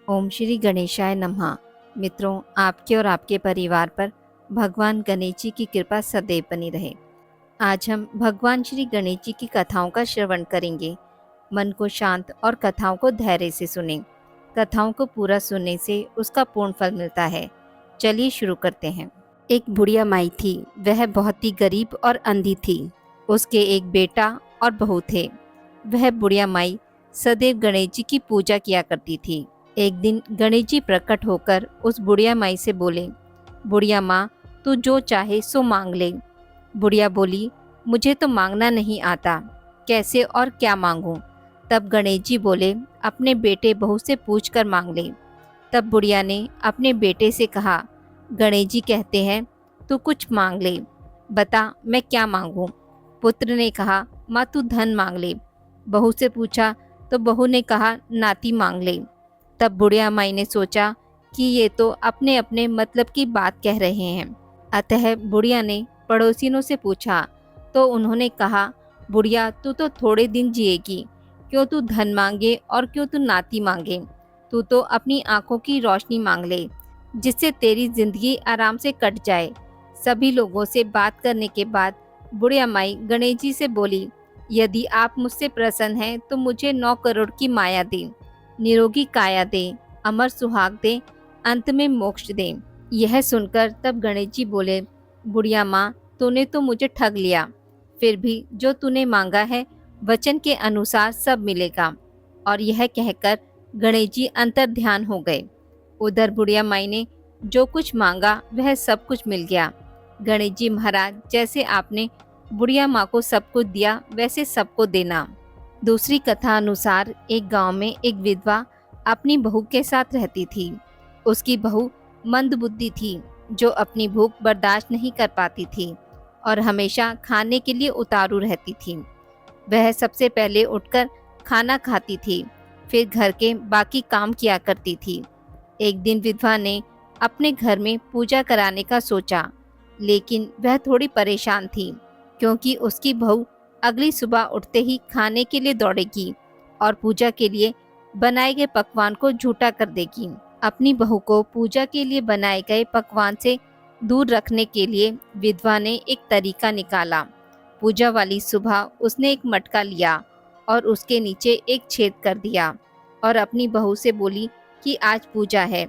ओम श्री गणेशाय नमः। मित्रों, आपके और आपके परिवार पर भगवान गणेश जी की कृपा सदैव बनी रहे। आज हम भगवान श्री गणेश जी की कथाओं का श्रवण करेंगे। मन को शांत और कथाओं को धैर्य से सुनें। कथाओं को पूरा सुनने से उसका पूर्ण फल मिलता है। चलिए शुरू करते हैं। एक बुढ़िया माई थी। वह बहुत ही गरीब और अंधी थी। उसके एक बेटा और बहू थे। वह बुढ़िया माई सदैव गणेश जी की पूजा किया करती थी। एक दिन गणेश जी प्रकट होकर उस बुढ़िया माई से बोले, बुढ़िया माँ, तू जो चाहे सो मांग ले। बुढ़िया बोली, मुझे तो मांगना नहीं आता, कैसे और क्या मांगूं। तब गणेश जी बोले, अपने बेटे बहू से पूछ कर मांग ले। तब बुढ़िया ने अपने बेटे से कहा, गणेश जी कहते हैं तू कुछ मांग ले, बता मैं क्या मांगूं। पुत्र ने कहा, माँ तू धन मांग ले। बहू से पूछा तो बहू ने कहा, नाती मांग ले। तब बुढ़िया माई ने सोचा कि ये तो अपने अपने मतलब की बात कह रहे हैं। अतः बुढ़िया ने पड़ोसिनों से पूछा तो उन्होंने कहा, बुढ़िया तू तो थोड़े दिन जिएगी, क्यों तू धन मांगे और क्यों तू नाती मांगे। तू तो अपनी आंखों की रोशनी मांग ले, जिससे तेरी जिंदगी आराम से कट जाए। सभी लोगों से बात करने के बाद बुढ़िया माई गणेश जी से बोली, यदि आप मुझसे प्रसन्न हैं तो मुझे 9 करोड़ की माया दें, निरोगी काया दे, अमर सुहाग दे, अंत में मोक्ष दे। यह सुनकर तब गणेश जी बोले, बुढ़िया माँ, तूने तो मुझे ठग लिया। फिर भी जो तूने मांगा है वचन के अनुसार सब मिलेगा। और यह कहकर गणेश जी अंतर ध्यान हो गए। उधर बुढ़िया माई ने जो कुछ मांगा वह सब कुछ मिल गया। गणेश जी महाराज, जैसे आपने बुढ़िया माँ को सब कुछ दिया वैसे सबको देना। दूसरी कथा अनुसार एक गांव में एक विधवा अपनी बहू के साथ रहती थी। उसकी बहू मंदबुद्धि थी, जो अपनी भूख बर्दाश्त नहीं कर पाती थी और हमेशा खाने के लिए उतारू रहती थी। वह सबसे पहले उठकर खाना खाती थी, फिर घर के बाकी काम किया करती थी। एक दिन विधवा ने अपने घर में पूजा कराने का सोचा, लेकिन वह थोड़ी परेशान थी, क्योंकि उसकी बहू अगली सुबह उठते ही खाने के लिए दौड़ेगी और पूजा के लिए बनाए गए पकवान को झूठा कर देगी। अपनी बहू को पूजा के लिए बनाए गए पकवान से दूर रखने के लिए विधवा ने एक तरीका निकाला। पूजा वाली सुबह उसने एक मटका लिया और उसके नीचे एक छेद कर दिया और अपनी बहू से बोली कि आज पूजा है,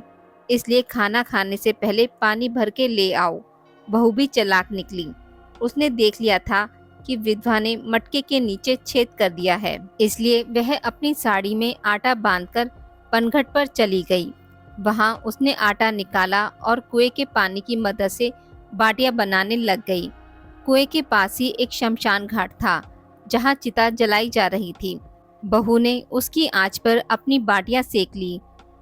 इसलिए खाना खाने से पहले पानी भर के ले आओ। बहू भी चालाक निकली। उसने देख लिया था कि विधवा ने मटके के नीचे छेद कर दिया है, इसलिए वह अपनी साड़ी में आटा बांधकर पनघट पर चली गई। वहां उसने आटा निकाला और कुएं के पानी की मदद से बाटियां बनाने लग गई। कुएं के पास ही एक शमशान घाट था, जहां चिता जलाई जा रही थी। बहू ने उसकी आंच पर अपनी बाटियां सेक ली।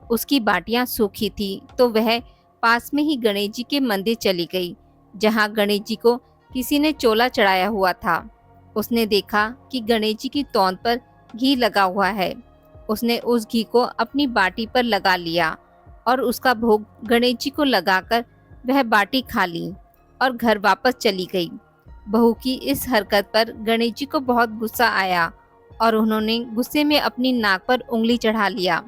उसकी बाटियां सूखी थी तो वह पास में ही गणेश जी के मंदिर चली गई, जहां गणेश जी को किसी ने चोला चढ़ाया हुआ था। उसने देखा कि गणेश जी की तौंद पर घी लगा हुआ है। उसने उस घी को अपनी बाटी पर लगा लिया और उसका भोग गणेश जी को लगाकर वह बाटी खा ली और घर वापस चली गई। बहू की इस हरकत पर गणेश जी को बहुत गुस्सा आया और उन्होंने गुस्से में अपनी नाक पर उंगली चढ़ा लिया।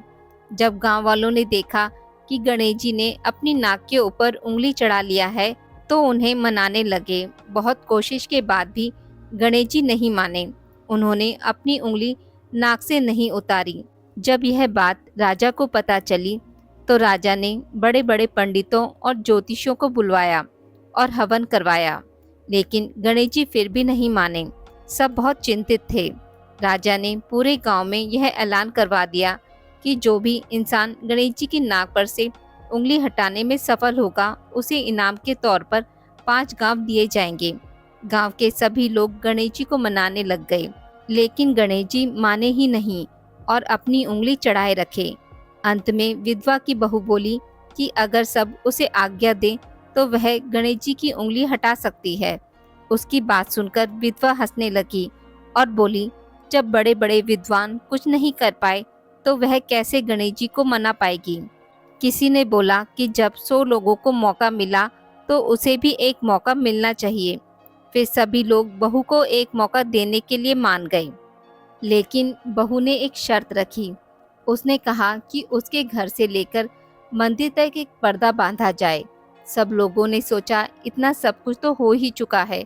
जब गांव वालों ने देखा कि गणेश जी ने अपनी नाक के ऊपर उंगली चढ़ा लिया है तो उन्हें मनाने लगे। बहुत कोशिश के बाद भी गणेश जी नहीं माने। उन्होंने अपनी उंगली नाक से नहीं उतारी। जब यह बात राजा को पता चली तो राजा ने बड़े बड़े पंडितों और ज्योतिषियों को बुलवाया और हवन करवाया, लेकिन गणेश जी फिर भी नहीं माने। सब बहुत चिंतित थे। राजा ने पूरे गांव में यह ऐलान करवा दिया कि जो भी इंसान गणेश जी की नाक पर से उंगली हटाने में सफल होगा उसे इनाम के तौर पर 5 गांव दिए जाएंगे। गांव के सभी लोग गणेश जी को मनाने लग गए, लेकिन गणेश जी माने ही नहीं और अपनी उंगली चढ़ाए रखे। अंत में विधवा की बहू बोली कि अगर सब उसे आज्ञा दें तो वह गणेश जी की उंगली हटा सकती है। उसकी बात सुनकर विधवा हंसने लगी और बोली, जब बड़े बड़े विद्वान कुछ नहीं कर पाए तो वह कैसे गणेश जी को मना पाएगी। किसी ने बोला कि जब 100 लोगों को मौका मिला तो उसे भी एक मौका मिलना चाहिए। फिर सभी लोग बहू को एक मौका देने के लिए मान गए, लेकिन बहू ने एक शर्त रखी। उसने कहा कि उसके घर से लेकर मंदिर तक एक पर्दा बांधा जाए। सब लोगों ने सोचा इतना सब कुछ तो हो ही चुका है,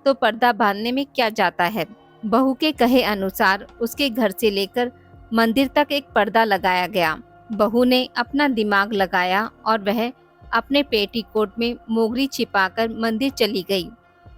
तो पर्दा बांधने में क्या जाता है। बहू के कहे अनुसार उसके घर से लेकर मंदिर तक एक पर्दा लगाया गया। बहू ने अपना दिमाग लगाया और वह अपने पेटीकोट में मोगरी छिपाकर मंदिर चली गई।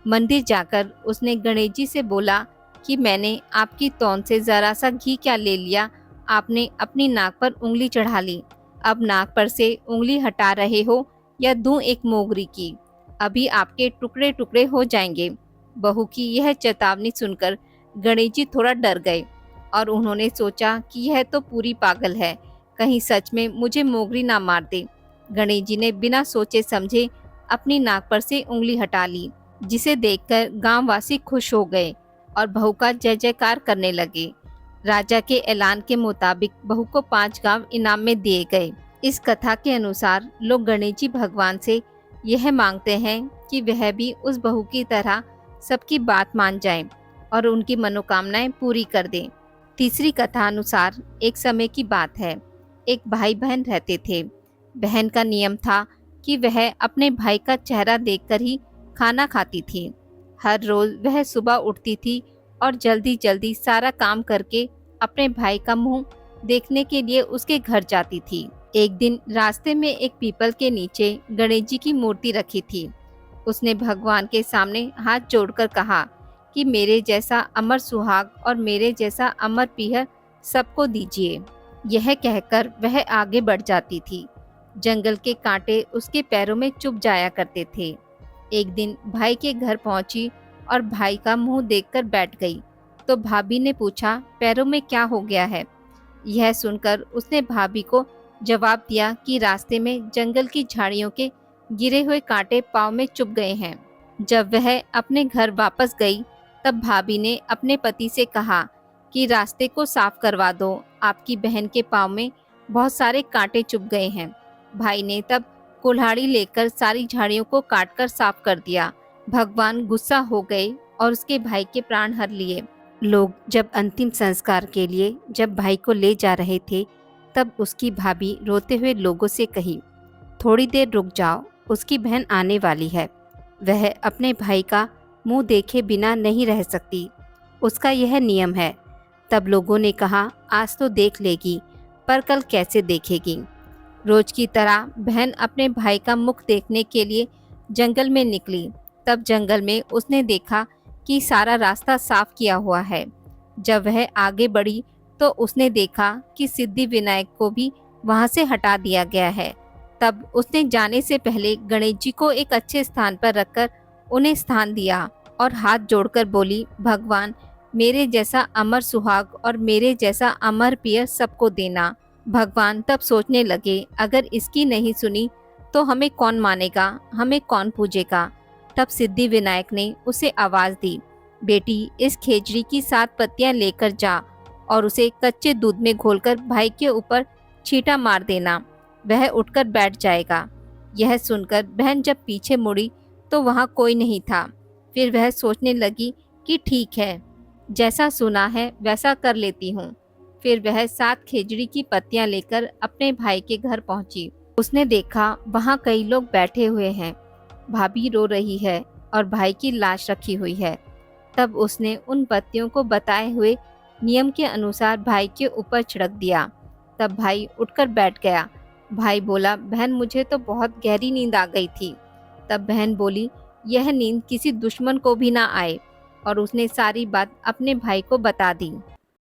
मंदिर जाकर उसने गणेश जी से बोला कि मैंने आपकी तौन से जरा सा घी क्या ले लिया, आपने अपनी नाक पर उंगली चढ़ा ली। अब नाक पर से उंगली हटा रहे हो या दूं एक मोगरी की, अभी आपके टुकड़े टुकड़े हो जाएंगे। बहू की यह चेतावनी सुनकर गणेश जी थोड़ा डर गए और उन्होंने सोचा कि यह तो पूरी पागल है, कहीं सच में मुझे मोगरी ना मार दे। गणेश जी ने बिना सोचे समझे अपनी नाक पर से उंगली हटा ली, जिसे देखकर गांववासी खुश हो गए और बहू का जय जयकार करने लगे। राजा के ऐलान के मुताबिक बहू को 5 गांव इनाम में दिए गए। इस कथा के अनुसार लोग गणेश जी भगवान से यह मांगते हैं कि वह भी उस बहू की तरह सबकी बात मान जाएं और उनकी मनोकामनाएं पूरी कर दें। तीसरी कथा अनुसार एक समय की बात है। एक भाई बहन रहते थे। बहन का नियम था कि वह अपने भाई का चेहरा देखकर ही खाना खाती थी। हर रोज वह सुबह उठती थी और जल्दी जल्दी सारा काम करके अपने भाई का मुंह देखने के लिए उसके घर जाती थी। एक दिन रास्ते में एक पीपल के नीचे गणेश जी की मूर्ति रखी थी। उसने भगवान के सामने हाथ जोड़कर कहा कि मेरे जैसा अमर सुहाग और मेरे जैसा अमर पीहर सबको दीजिए। यह कहकर वह आगे बढ़ जाती थी। जंगल के कांटे उसके पैरों में चुभ जाया करते थे। एक दिन भाई के घर पहुंची और भाई का मुंह देखकर बैठ गई, तो भाभी ने पूछा पैरों में क्या हो गया है। यह सुनकर उसने भाभी को जवाब दिया कि रास्ते में जंगल की झाड़ियों के गिरे हुए कांटे पाँव में चुभ गए हैं। जब वह अपने घर वापस गई तब भाभी ने अपने पति से कहा कि रास्ते को साफ करवा दो, आपकी बहन के पाँव में बहुत सारे कांटे चुभ गए हैं। भाई ने तब कुल्हाड़ी लेकर सारी झाड़ियों को काटकर साफ कर दिया। भगवान गुस्सा हो गए और उसके भाई के प्राण हर लिए। लोग जब अंतिम संस्कार के लिए जब भाई को ले जा रहे थे, तब उसकी भाभी रोते हुए लोगों से कही, थोड़ी देर रुक जाओ, उसकी बहन आने वाली है। वह अपने भाई का मुंह देखे बिना नहीं रह सकती, उसका यह नियम है। तब लोगों ने कहा, आज तो देख लेगी, पर कल कैसे देखेगी। रोज की तरह बहन अपने भाई का मुख देखने के लिए जंगल में निकली। तब जंगल में उसने देखा कि सारा रास्ता साफ किया हुआ है। जब वह आगे बढ़ी तो उसने देखा कि सिद्धि विनायक को भी वहां से हटा दिया गया है। तब उसने जाने से पहले गणेश जी को एक अच्छे स्थान पर रखकर उन्हें स्थान दिया और हाथ जोड़कर बोली, भगवान मेरे जैसा अमर सुहाग और मेरे जैसा अमर पियर सबको देना। भगवान तब सोचने लगे, अगर इसकी नहीं सुनी तो हमें कौन मानेगा, हमें कौन पूजेगा। तब सिद्धि विनायक ने उसे आवाज दी, बेटी इस खेजड़ी की 7 पत्तियां लेकर जा और उसे कच्चे दूध में घोलकर भाई के ऊपर छींटा मार देना, वह उठकर बैठ जाएगा। यह सुनकर बहन जब पीछे मुड़ी तो वहाँ कोई नहीं था। फिर वह सोचने लगी कि ठीक है, जैसा सुना है वैसा कर लेती हूँ। फिर वह 7 खेजड़ी की पत्तियां लेकर अपने भाई के घर पहुंची। उसने देखा वहाँ कई लोग बैठे हुए हैं, भाभी रो रही है और भाई की लाश रखी हुई है। तब उसने उन पत्तियों को बताए हुए नियम के अनुसार भाई के ऊपर छिड़क दिया। तब भाई उठकर बैठ गया। भाई बोला, बहन मुझे तो बहुत गहरी नींद आ गई थी। तब बहन बोली, यह नींद किसी दुश्मन को भी ना आए, और उसने सारी बात अपने भाई को बता दी।